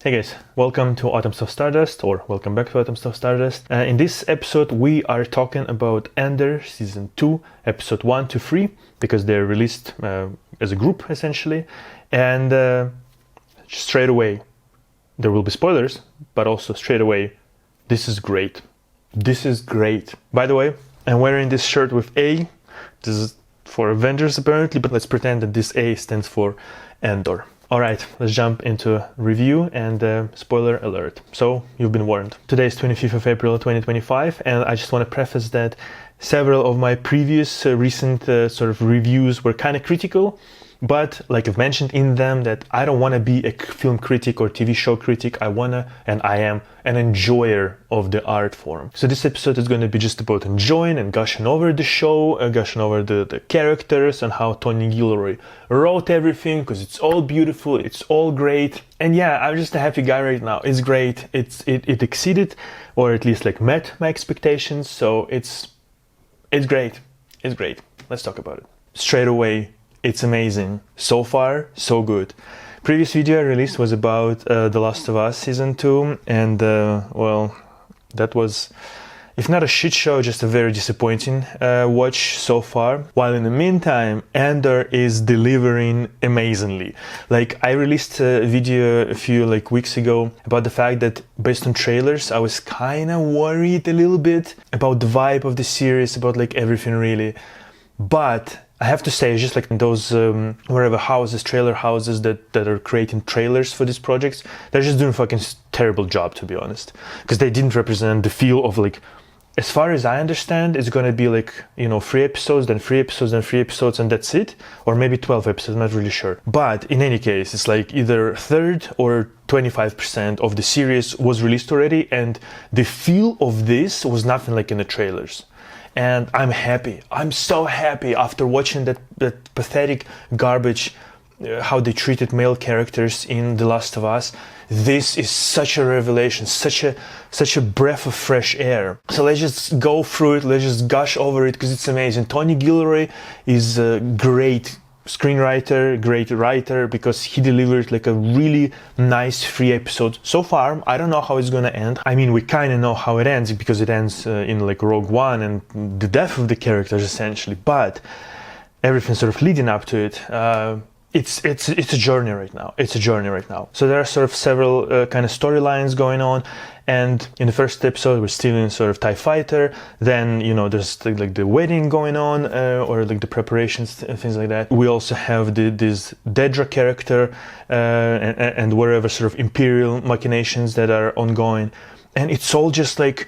Hey guys, welcome to Atoms of Stardust, or welcome back to Atoms of Stardust. In this episode we are talking about Andor Season 2, Episode 1 to 3, because they're released as a group essentially, and straight away there will be spoilers, but also straight away, this is great. This is great. By the way, I'm wearing this shirt with A. This is for Avengers apparently, but let's pretend that this A stands for Andor. Alright, let's jump into review and spoiler alert. So, you've been warned. Today is 25th of April 2025, and I just want to preface that several of my previous recent sort of reviews were kind of critical, but like I've mentioned in them that I don't want to be a film critic or TV show critic. I am an enjoyer of the art form. So this episode is going to be just about enjoying and gushing over the show, gushing over the characters and how Tony Gilroy wrote everything, because it's all beautiful, it's all great. And yeah, I'm just a happy guy right now. It's great. It exceeded, or at least like met my expectations. So it's great. It's great. Let's talk about it. Straight away, it's amazing. So far, so good. Previous video I released was about The Last of Us Season 2, and well, that was, if not a shit show, just a very disappointing watch so far. While in the meantime, Andor is delivering amazingly. Like, I released a video a few weeks ago about the fact that based on trailers, I was kind of worried a little bit about the vibe of the series, about like everything really. But I have to say, just like those trailer houses that are creating trailers for these projects, they're just doing a fucking terrible job, to be honest. Because they didn't represent the feel of like, as far as I understand, it's gonna be like, 3 episodes, then 3 episodes, then 3 episodes, and that's it. Or maybe 12 episodes, I'm not really sure. But in any case, it's like either a third or 25% of the series was released already, and the feel of this was nothing like in the trailers. And I'm happy. I'm so happy after watching that pathetic garbage, how they treated male characters in The Last of Us. This is such a revelation, such a breath of fresh air. So let's just go through it, let's just gush over it, because it's amazing. Tony Gilroy is a great screenwriter, great writer, because he delivered like a really nice 3 episodes so far. I don't know how it's gonna end. I mean, we kind of know how it ends, because it ends in like Rogue One and the death of the characters essentially, but everything sort of leading up to it, it's a journey right now. It's a journey right now. So there are sort of several kind of storylines going on, and in the first episode we're still in sort of TIE fighter. Then there's like the wedding going on, or like the preparations, things like that. We also have this Dedra character, and wherever sort of imperial machinations that are ongoing, and it's all just like,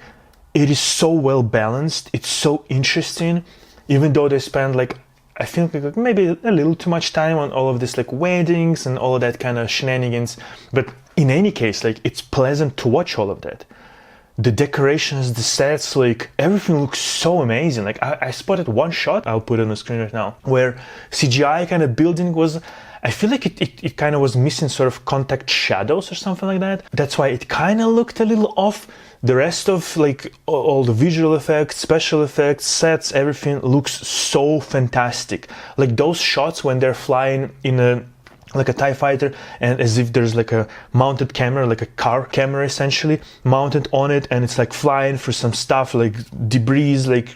it is so well balanced. It's so interesting, even though they spend like, I think like maybe a little too much time on all of this like weddings and all of that kind of shenanigans. But in any case, like, it's pleasant to watch all of that. The decorations, the sets, like everything looks so amazing. Like I spotted one shot, I'll put it on the screen right now, where CGI kind of building was, I feel like it kind of was missing sort of contact shadows or something like that. That's why it kind of looked a little off. The rest of like all the visual effects, special effects, sets, everything looks so fantastic. Like those shots when they're flying in a TIE fighter, and as if there's like a mounted camera, like a car camera essentially, mounted on it, and it's like flying for some stuff, like debris, like,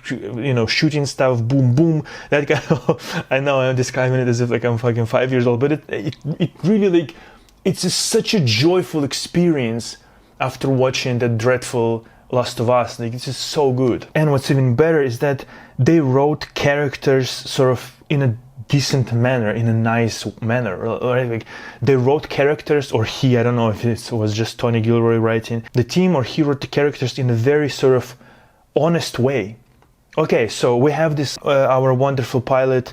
shooting stuff, boom, boom, that kind of, I know I'm describing it as if like I'm fucking 5 years old, but it really, like, it's such a joyful experience after watching that dreadful Last of Us. Like, it's just so good. And what's even better is that they wrote characters sort of in a decent manner, in a nice manner. Right? Like, they wrote characters, or I don't know if it was just Tony Gilroy writing the team, or he wrote the characters in a very sort of honest way. Okay, so we have this, our wonderful pilot,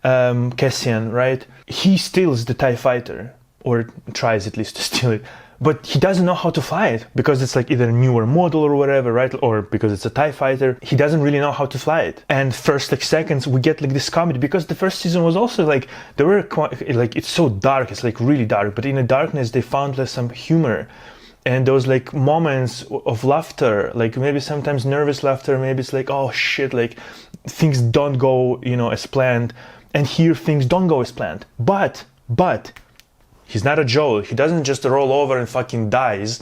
Cassian, right? He steals the TIE fighter, or tries at least to steal it. But he doesn't know how to fly it, because it's like either a newer model or whatever, right? Or because it's a TIE fighter, he doesn't really know how to fly it. And first like seconds we get like this comedy, because the first season was also like, there were like, it's so dark, it's like really dark, but in the darkness they found like some humor. And those like moments of laughter, like maybe sometimes nervous laughter, maybe it's like, oh shit, like things don't go, as planned. And here things don't go as planned. But He's not a Joel. He doesn't just roll over and fucking dies.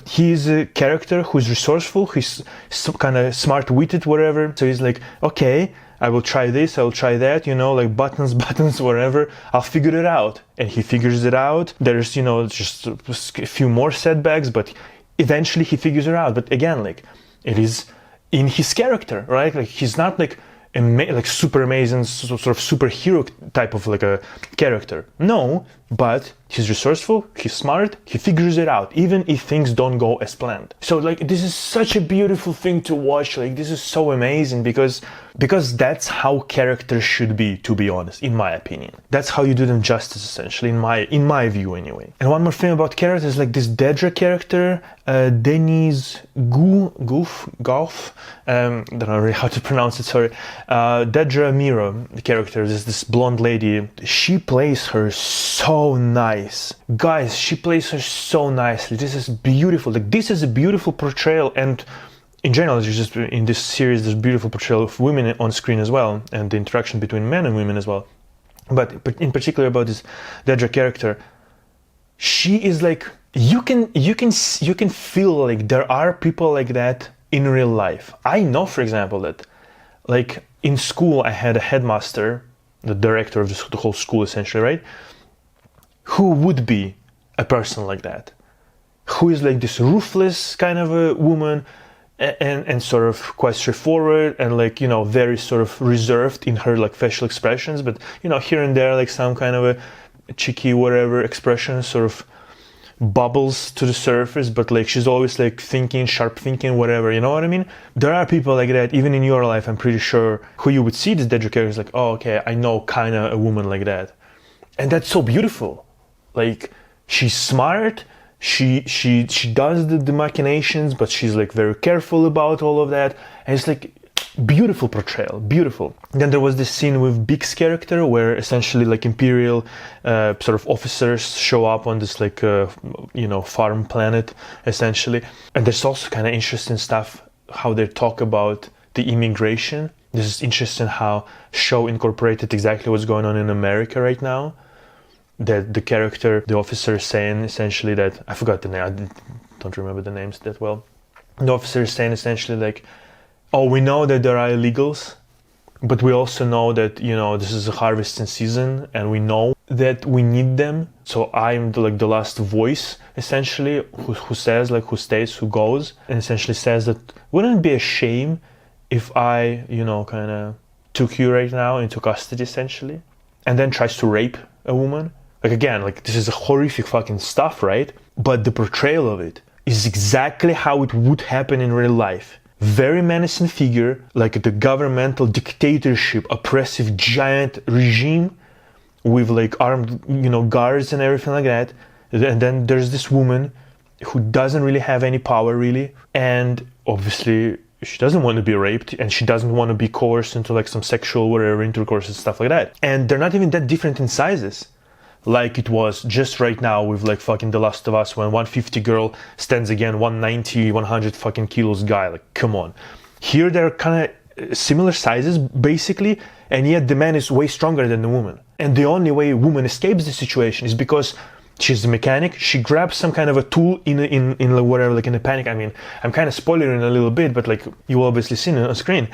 He's a character who's resourceful, he's kind of smart-witted, whatever. So he's like, okay, I will try this, I will try that, like buttons, whatever. I'll figure it out. And he figures it out. There's, just a few more setbacks, but eventually he figures it out. But again, like, it is in his character, right? Like, he's not like super amazing, sort of superhero type of like a character. No, but he's resourceful, he's smart, he figures it out, even if things don't go as planned. So like, this is such a beautiful thing to watch. Like, this is so amazing because that's how characters should be, to be honest, in my opinion. That's how you do them justice, essentially, in my view anyway. And one more thing about characters, like this Dedra character, Denise Gauff, don't know really how to pronounce it, sorry. Dedra Mira, the character, is this blonde lady. She plays her so nice. Guys, she plays her so nicely. This is beautiful. Like, this is a beautiful portrayal, and in general, it's just in this series, there's beautiful portrayal of women on screen as well, and the interaction between men and women as well. But in particular about this Dedra character, she is like, you can feel like there are people like that in real life. I know, for example, that like in school I had a headmaster, the director of the whole school essentially, right? Who would be a person like that, who is like this ruthless kind of a woman, and sort of quite straightforward, and like, very sort of reserved in her like facial expressions, but here and there like some kind of a cheeky whatever expression sort of bubbles to the surface, but like she's always like sharp thinking, whatever, you know what I mean? There are people like that even in your life, I'm pretty sure, who you would see this Dedra character is like, oh, okay, I know kind of a woman like that. And that's so beautiful. Like, she's smart, she does the machinations, but she's like very careful about all of that, and it's like beautiful portrayal, beautiful. Then there was this scene with Big's character where essentially like imperial sort of officers show up on this like farm planet essentially, and there's also kind of interesting stuff how they talk about the immigration. This is interesting how show incorporated exactly what's going on in America right now. That the character, the officer, is saying essentially that, I forgot the name, I don't remember the names that well. The officer is saying essentially like, oh, we know that there are illegals, but we also know that, this is a harvesting season, and we know that we need them. So I'm the last voice, essentially, who says, like, who stays, who goes, and essentially says that, wouldn't it be a shame if I, kind of took you right now into custody, essentially, and then tries to rape a woman? Like, again, like, this is a horrific fucking stuff, right? But the portrayal of it is exactly how it would happen in real life. Very menacing figure, like the governmental dictatorship, oppressive giant regime with like armed, guards and everything like that. And then there's this woman who doesn't really have any power really, and obviously she doesn't want to be raped, and she doesn't want to be coerced into like some sexual whatever intercourse and stuff like that. And they're not even that different in sizes, like it was just right now with like fucking The Last of Us, when 150 girl stands again 190, 100 fucking kilos guy. Like, come on. Here they're kind of similar sizes basically, and yet the man is way stronger than the woman. And the only way a woman escapes the situation is because she's a mechanic. She grabs some kind of a tool in whatever, like in a panic. I mean, I'm kind of spoiling a little bit, but like you obviously seen it on screen.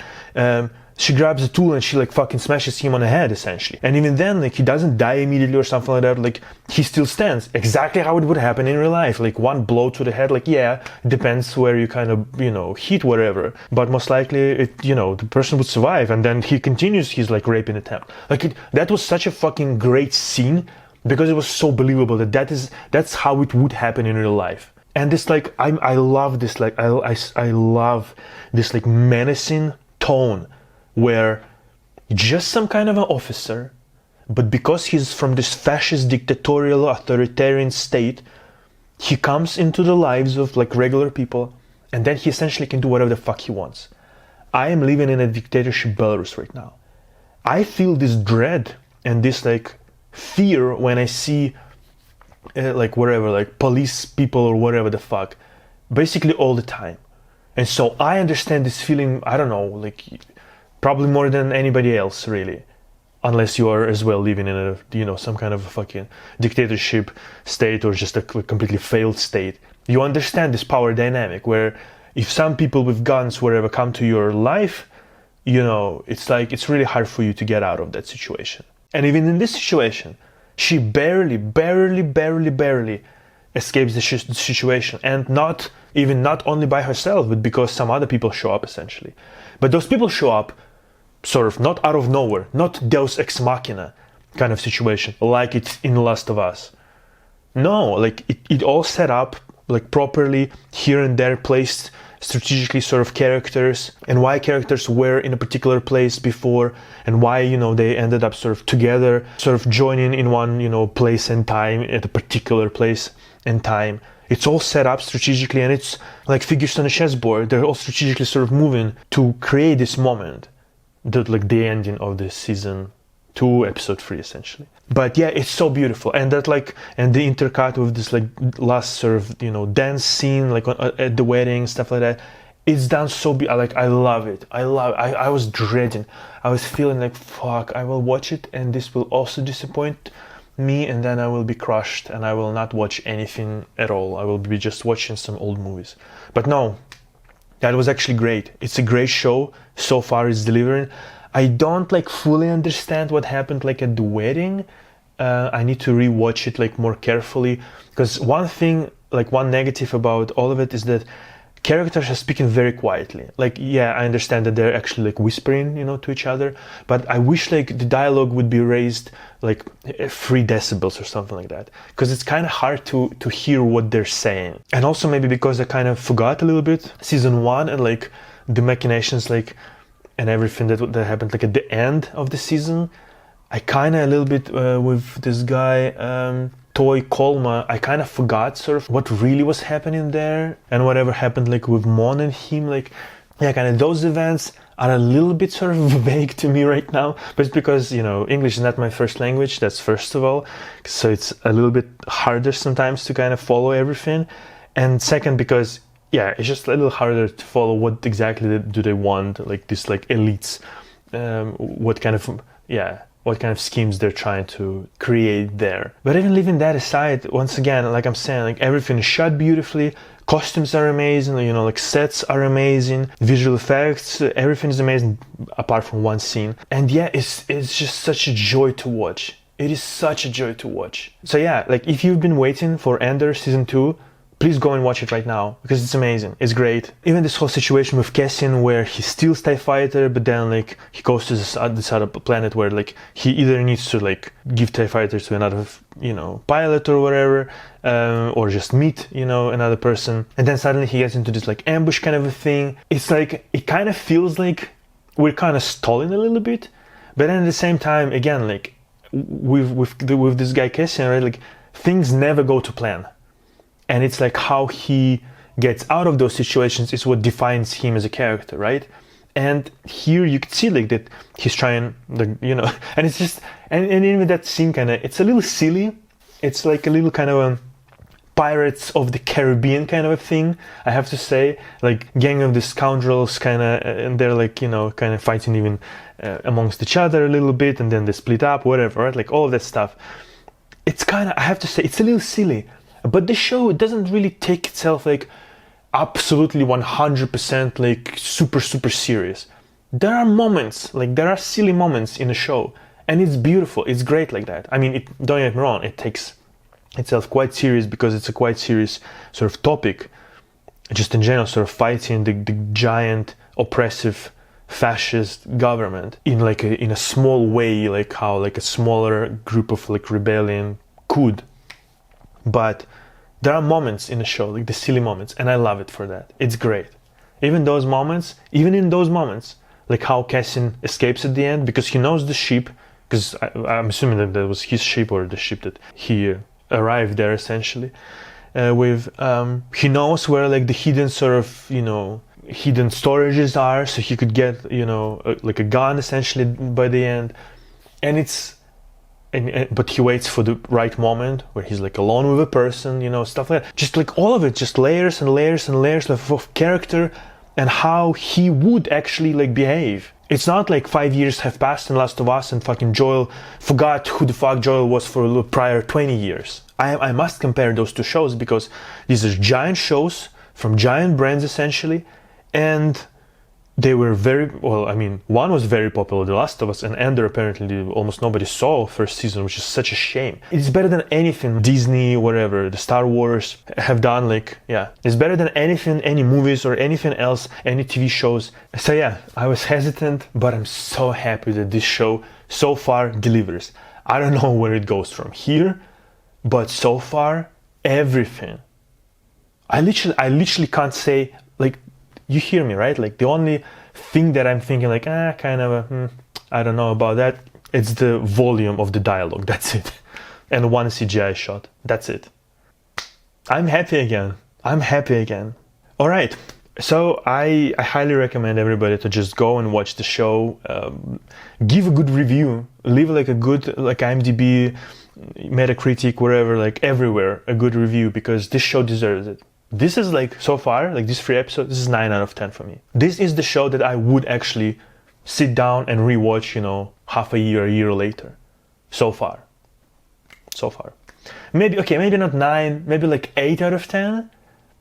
She grabs a tool and she like fucking smashes him on the head essentially. And even then, like, he doesn't die immediately or something like that. Like, he still stands exactly how it would happen in real life. Like, one blow to the head, like, yeah, it depends where you kind of, hit whatever. But most likely, the person would survive. And then he continues his like raping attempt. Like, that was such a fucking great scene because it was so believable that's how it would happen in real life. And this like, I love this, like, I love this like menacing tone, where just some kind of an officer, but because he's from this fascist, dictatorial, authoritarian state, he comes into the lives of like regular people, and then he essentially can do whatever the fuck he wants. I am living in a dictatorship Belarus right now. I feel this dread and this like fear when I see like whatever, like police people or whatever the fuck, basically all the time. And so I understand this feeling, I don't know, like, probably more than anybody else, really. unless you are as well living in a, you know, some kind of a fucking dictatorship state or just a completely failed state. You understand this power dynamic where if some people with guns whatever come to your life, you know, it's like it's really hard for you to get out of that situation. And even in this situation, she barely escapes the situation, and not only by herself, but because some other people show up essentially. But those people show up sort of not out of nowhere, not Deus Ex Machina kind of situation like it's in Last of Us. No, like it all set up like properly, here and there placed strategically sort of characters, and why characters were in a particular place before, and why, you know, they ended up sort of together, sort of joining in one, you know, place and time at a particular place and time. It's all set up strategically, and it's like figures on a chessboard. They're all strategically sort of moving to create this moment, like the ending of this season 2, episode 3 essentially. But yeah, it's so beautiful, and that like, and the intercut with this like last sort of, you know, dance scene like at the wedding, stuff like that. It's done so like I love it. I was dreading. I was feeling like, fuck, I will watch it and this will also disappoint me, and then I will be crushed and I will not watch anything at all. I will be just watching some old movies. But no, that was actually great. It's a great show. So far it's delivering. I don't like fully understand what happened like at the wedding. I need to rewatch it like more carefully, because one thing, like one negative about all of it is that characters are speaking very quietly. Like, yeah, I understand that they're actually like whispering, you know, to each other, but I wish like the dialogue would be raised like 3 decibels or something like that, because it's kind of hard to hear what they're saying. And also maybe because I kind of forgot a little bit season 1 and like the machinations like and everything that happened like at the end of the season. I kind of a little bit with this guy Toy Kolma, I kind of forgot sort of what really was happening there, and whatever happened like with Mon and him, like, yeah, kind of those events are a little bit sort of vague to me right now. But it's because, you know, English is not my first language, that's first of all, so it's a little bit harder sometimes to kind of follow everything, and second because, yeah, it's just a little harder to follow what exactly do they want, like this like elites, what kind of schemes they're trying to create there. But even leaving that aside, once again, like I'm saying, like everything is shot beautifully, costumes are amazing, you know, like sets are amazing, visual effects, everything is amazing apart from one scene. And yeah, it's just such a joy to watch. It is such a joy to watch. So yeah, like if you've been waiting for Andor season 2, please go and watch it right now, because it's amazing. It's great. Even this whole situation with Cassian, where he steals TIE Fighter, but then like he goes to this other planet where like he either needs to like give TIE Fighter to another, you know, pilot or whatever, or just meet, you know, another person, and then suddenly he gets into this like ambush kind of a thing. It's like, it kind of feels like we're kind of stalling a little bit, but then at the same time, again, like with this guy Cassian, right, like things never go to plan. And it's like how he gets out of those situations is what defines him as a character, right? And here you can see like that he's trying, like, you know, and it's just, and even that scene kind of, it's a little silly. It's like a little kind of a Pirates of the Caribbean kind of a thing, I have to say. Like gang of the scoundrels kind of, and they're like, you know, kind of fighting even amongst each other a little bit, and then they split up, whatever, right? Like all of that stuff. It's kind of, I have to say, it's a little silly. But the show doesn't really take itself like absolutely 100% like super serious. There are moments, like there are silly moments in the show, and it's beautiful, it's great like that. I mean, don't get me wrong, it takes itself quite serious because it's a quite serious sort of topic, just in general, sort of fighting the giant oppressive fascist government in like in a small way, like how like a smaller group of like rebellion could. But there are moments in the show, like the silly moments, and I love it for that. It's great. Even in those moments, like how Cassian escapes at the end, because he knows the ship, because I'm assuming that that was his ship or the ship that he arrived there essentially with. He knows where like the hidden sort of, you know, hidden storages are, so he could get, you know, like a gun essentially by the end. And it's, but he waits for the right moment where he's like alone with a person, you know, stuff like that. Just like all of it, just layers and layers and layers of character and how he would actually like behave. It's not like 5 years have passed in Last of Us and fucking Joel forgot who the fuck Joel was for the prior 20 years. I must compare those two shows because these are giant shows from giant brands essentially, and they were very, well, I mean, one was very popular, The Last of Us, and Andor apparently almost nobody saw first season, which is such a shame. It's better than anything Disney, whatever, the Star Wars have done, like, yeah. It's better than anything, any movies or anything else, any TV shows. So yeah, I was hesitant, but I'm so happy that this show so far delivers. I don't know where it goes from here, but so far, everything. I literally can't say, like, you hear me, right? Like the only thing that I'm thinking like, kind of, I don't know about that. It's the volume of the dialogue. That's it. And one CGI shot. That's it. I'm happy again. All right. So I highly recommend everybody to just go and watch the show. Give a good review. Leave like a good, like IMDb, Metacritic, wherever, like everywhere, a good review because this show deserves it. This is like, so far, like these 3 episodes, this is 9 out of 10 for me. This is the show that I would actually sit down and rewatch, you know, half a year later. So far. Maybe not 9, maybe like 8 out of 10.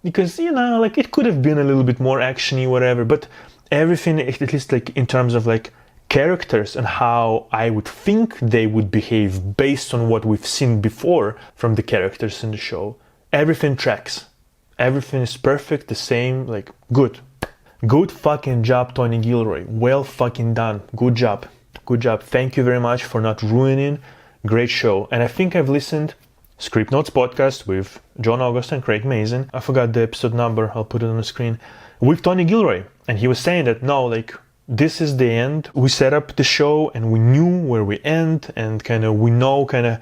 Because, you know, like it could have been a little bit more actiony, whatever. But everything, at least like in terms of like characters and how I would think they would behave based on what we've seen before from the characters in the show, everything tracks. Everything is perfect, the same, like, good. Good fucking job, Tony Gilroy. Well fucking done. Good job. Thank you very much for not ruining. Great show. And I think I've listened Script Notes podcast with John August and Craig Mazin. I forgot the episode number. I'll put it on the screen. With Tony Gilroy. And he was saying that, no, like, this is the end. We set up the show and we knew where we end and kind of we know kind of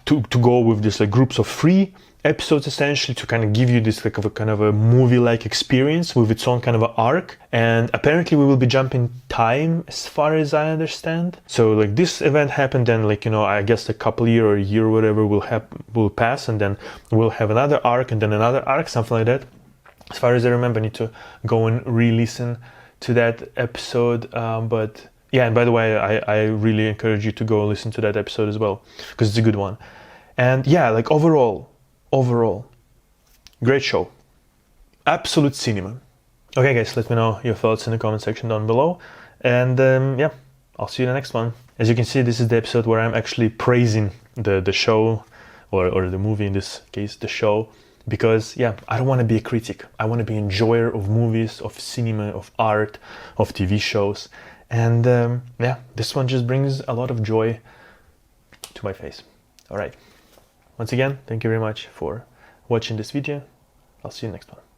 to go with this like groups of 3 episodes essentially to kind of give you this like of a kind of a movie-like experience with its own kind of an arc. And apparently we will be jumping time as far as I understand. So like this event happened, then like, you know, I guess a couple year or a year or whatever will pass, and then we'll have another arc and then another arc, something like that. As far as I remember, I need to go and re-listen to that episode. But yeah, and by the way, I really encourage you to go listen to that episode as well, because it's a good one. And yeah, like overall, great show. Absolute cinema. Okay guys, let me know your thoughts in the comment section down below. And yeah, I'll see you in the next one. As you can see, this is the episode where I'm actually praising the show, or the movie in this case, the show. Because yeah, I don't want to be a critic. I want to be an enjoyer of movies, of cinema, of art, of TV shows. And yeah, this one just brings a lot of joy to my face. All right. Once again, thank you very much for watching this video. I'll see you next one.